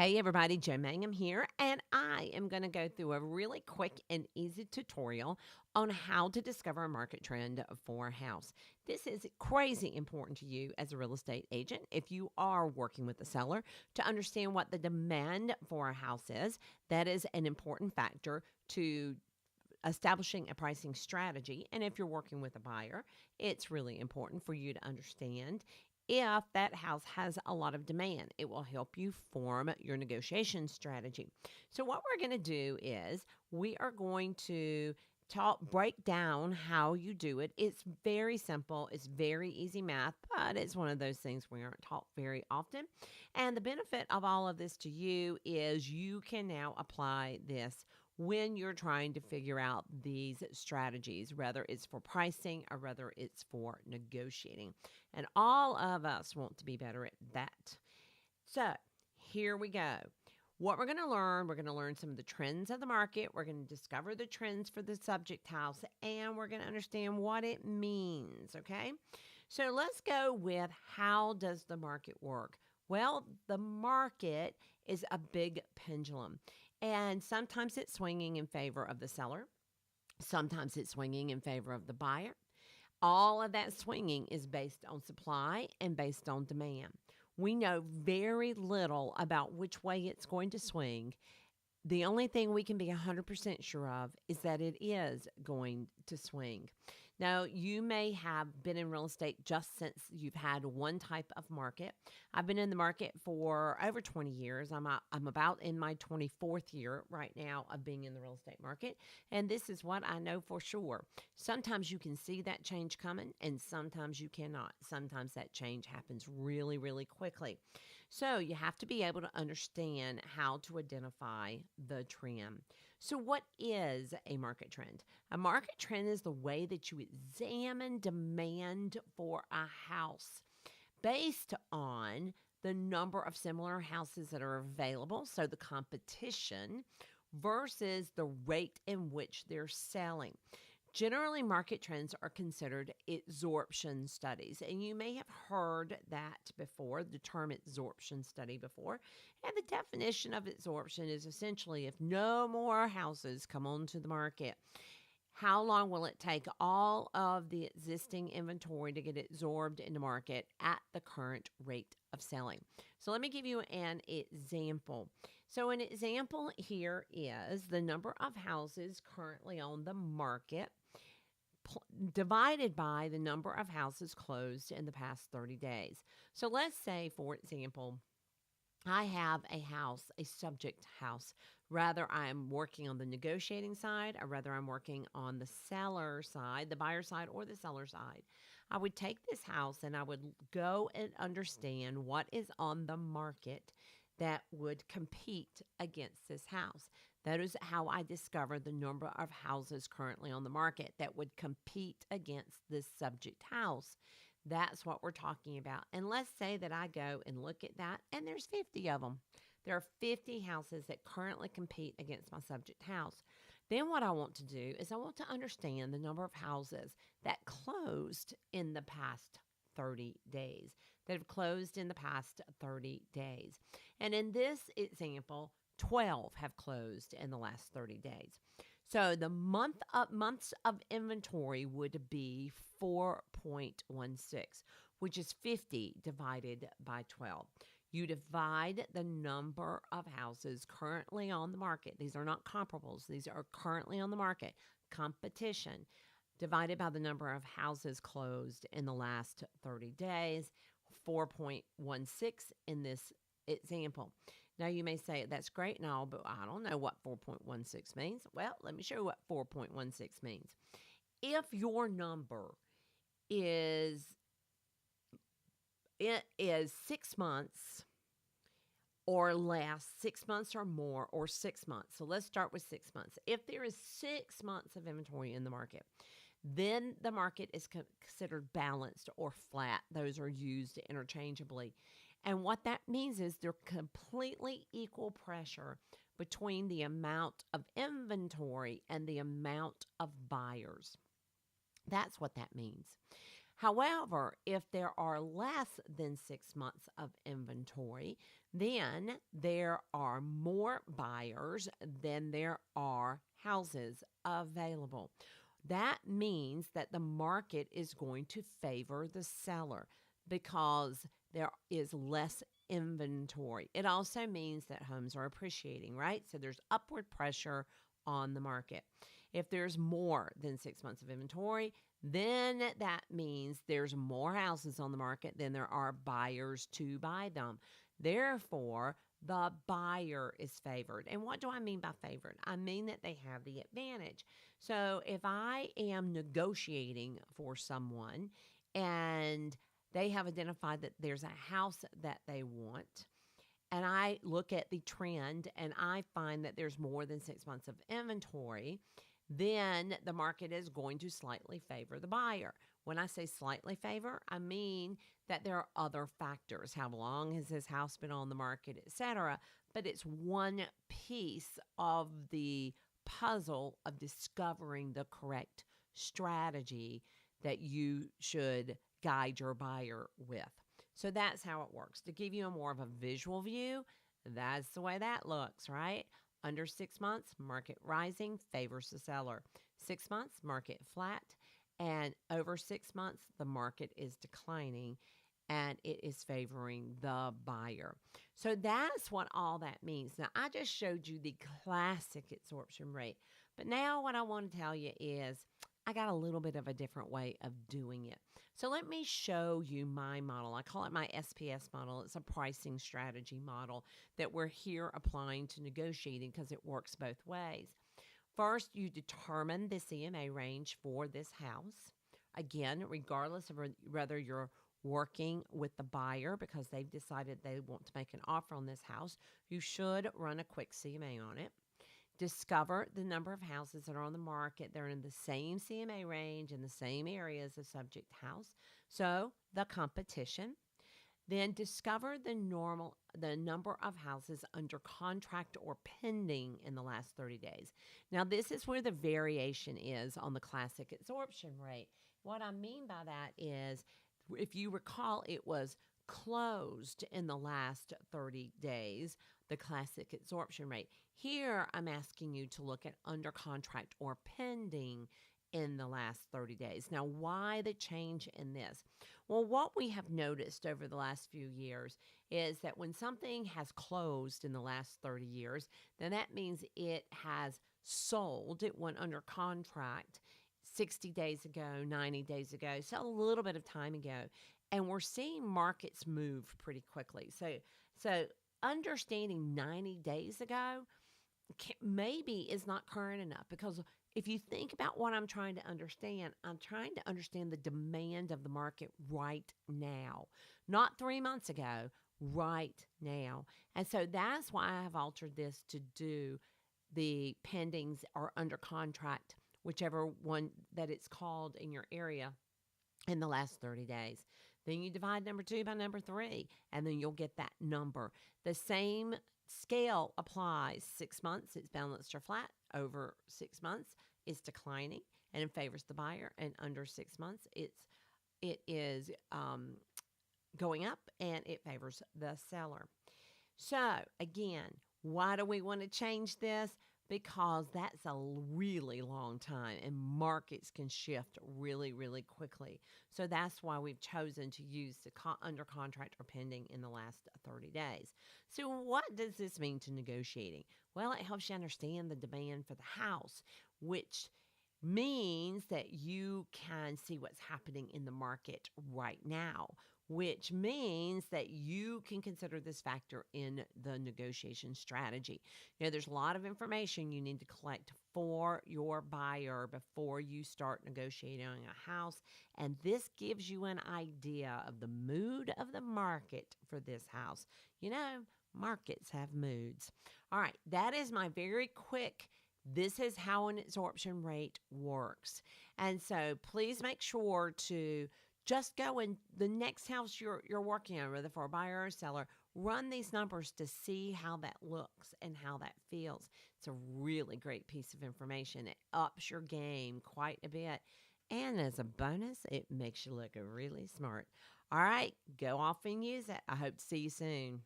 Hey everybody, Joe Mangum here, and I am going to go through a really quick and easy tutorial on how to discover a market trend for a house. This is crazy important to you as a real estate agent if you are working with a seller to understand what the demand for a house is. That is an important factor to establishing a pricing strategy. And if you're working with a buyer, it's really important for you to understand if that house has a lot of demand. It will help you form your negotiation strategy. So, what we're going to do is we are going to break down how you do it. It's very simple, it's very easy math, but it's one of those things we aren't taught very often. And the benefit of all of this to you is you can now apply this when you're trying to figure out these strategies, whether it's for pricing or whether it's for negotiating. And all of us want to be better at that. So here we go. What we're going to learn some of the trends of the market. We're going to discover the trends for the subject house, and we're going to understand what it means, okay? So let's go with how does the market work? Well, the market is a big pendulum, and sometimes it's swinging in favor of the seller. Sometimes it's swinging in favor of the buyer. All of that swinging is based on supply and based on demand. We know very little about which way it's going to swing. The only thing we can be 100% sure of is that it is going to swing. Now, you may have been in real estate just since you've had one type of market. I've been in the market for over 20 years. I'm about in my 24th year right now of being in the real estate market. And this is what I know for sure. Sometimes you can see that change coming, and sometimes you cannot. Sometimes that change happens really, really quickly. So you have to be able to understand how to identify the trend. So, what is a market trend? A market trend is the way that you examine demand for a house based on the number of similar houses that are available, so the competition, versus the rate in which they're selling. Generally, market trends are considered absorption studies, and you may have heard that before, the term absorption study before. And the definition of absorption is essentially if no more houses come onto the market, how long will it take all of the existing inventory to get absorbed in the market at the current rate of selling? So let me give you an example. So an example here is the number of houses currently on the market divided by the number of houses closed in the past 30 days. So let's say, for example, I have a house, a subject house. Rather, I'm working on the negotiating side, or rather, I'm working on the seller side, the buyer side, or the seller side. I would take this house and I would go and understand what is on the market that would compete against this house. That is how I discovered the number of houses currently on the market that would compete against this subject house. That's what we're talking about. And let's say that I go and look at that, and there's 50 of them. There are 50 houses that currently compete against my subject house. Then what I want to do is I want to understand the number of houses that closed in the past 30 days, that have closed in the past 30 days. And in this example, 12 have closed in the last 30 days. So the months of inventory would be 4.16, which is 50 divided by 12. You divide the number of houses currently on the market. These are not comparables. These are currently on the market. Competition divided by the number of houses closed in the last 30 days, 4.16 in this example. Now, you may say, that's great and all, but I don't know what 4.16 means. Well, let me show you what 4.16 means. If your number is, it is 6 months or less, 6 months or more, or 6 months. So let's start with 6 months. If there is 6 months of inventory in the market, then the market is considered balanced or flat. Those are used interchangeably. And what that means is they're completely equal pressure between the amount of inventory and the amount of buyers. That's what that means. However, if there are less than 6 months of inventory, then there are more buyers than there are houses available. That means that the market is going to favor the seller because there is less inventory. It also means that homes are appreciating, right? So there's upward pressure on the market. If there's more than 6 months of inventory, then that means there's more houses on the market than there are buyers to buy them. Therefore, the buyer is favored. And what do I mean by favored? I mean that they have the advantage. So if I am negotiating for someone and they have identified that there's a house that they want, and I look at the trend and I find that there's more than 6 months of inventory, then the market is going to slightly favor the buyer. When I say slightly favor, I mean that there are other factors. How long has this house been on the market, etc. But it's one piece of the puzzle of discovering the correct strategy that you should guide your buyer with. So that's how it works. To give you a more of a visual view, that's the way that looks, right? Under 6 months, market rising favors the seller. 6 months, market flat. And over 6 months, the market is declining and it is favoring the buyer. So that's what all that means. Now, I just showed you the classic absorption rate. But now what I want to tell you is I got a little bit of a different way of doing it. So let me show you my model. I call it my SPS model. It's a pricing strategy model that we're here applying to negotiating because it works both ways. First, you determine the CMA range for this house. Again, regardless of whether you're working with the buyer because they've decided they want to make an offer on this house, you should run a quick CMA on it. Discover the number of houses that are on the market. They're in the same CMA range in the same area as the subject house. So the competition. Then discover the number of houses under contract or pending in the last 30 days. Now, this is where the variation is on the classic absorption rate. What I mean by that is, if you recall, it was closed in the last 30 days, the classic absorption rate. Here, I'm asking you to look at under contract or pending in the last 30 days. Now, why the change in this? Well, what we have noticed over the last few years is that when something has closed in the last 30 years, then that means it has sold. It went under contract 60 days ago, 90 days ago, so a little bit of time ago. And we're seeing markets move pretty quickly. So understanding 90 days ago maybe is not current enough, because if you think about what I'm trying to understand, I'm trying to understand the demand of the market right now, not 3 months ago, right now. And so that's why I have altered this to do the pendings or under contract, whichever one that it's called in your area, in the last 30 days. Then you divide number 2 by number 3, and then you'll get that number. The same scale applies. 6 months, it's balanced or flat. Over 6 months, it's declining and it favors the buyer. And under 6 months, it is going up and it favors the seller. So again, why do we want to change this? Because that's a really long time and markets can shift really, really quickly. So that's why we've chosen to use the under contract or pending in the last 30 days. So what does this mean to negotiating? Well, it helps you understand the demand for the house, which means that you can see what's happening in the market right now, which means that you can consider this factor in the negotiation strategy. You know, there's a lot of information you need to collect for your buyer before you start negotiating a house, and this gives you an idea of the mood of the market for this house. You know, markets have moods. All right, that is my very quick this is how an absorption rate works. And so please make sure to just go and the next house you're working on, whether for a buyer or a seller, run these numbers to see how that looks and how that feels. It's a really great piece of information. It ups your game quite a bit. And as a bonus, it makes you look really smart. All right, go off and use it. I hope to see you soon.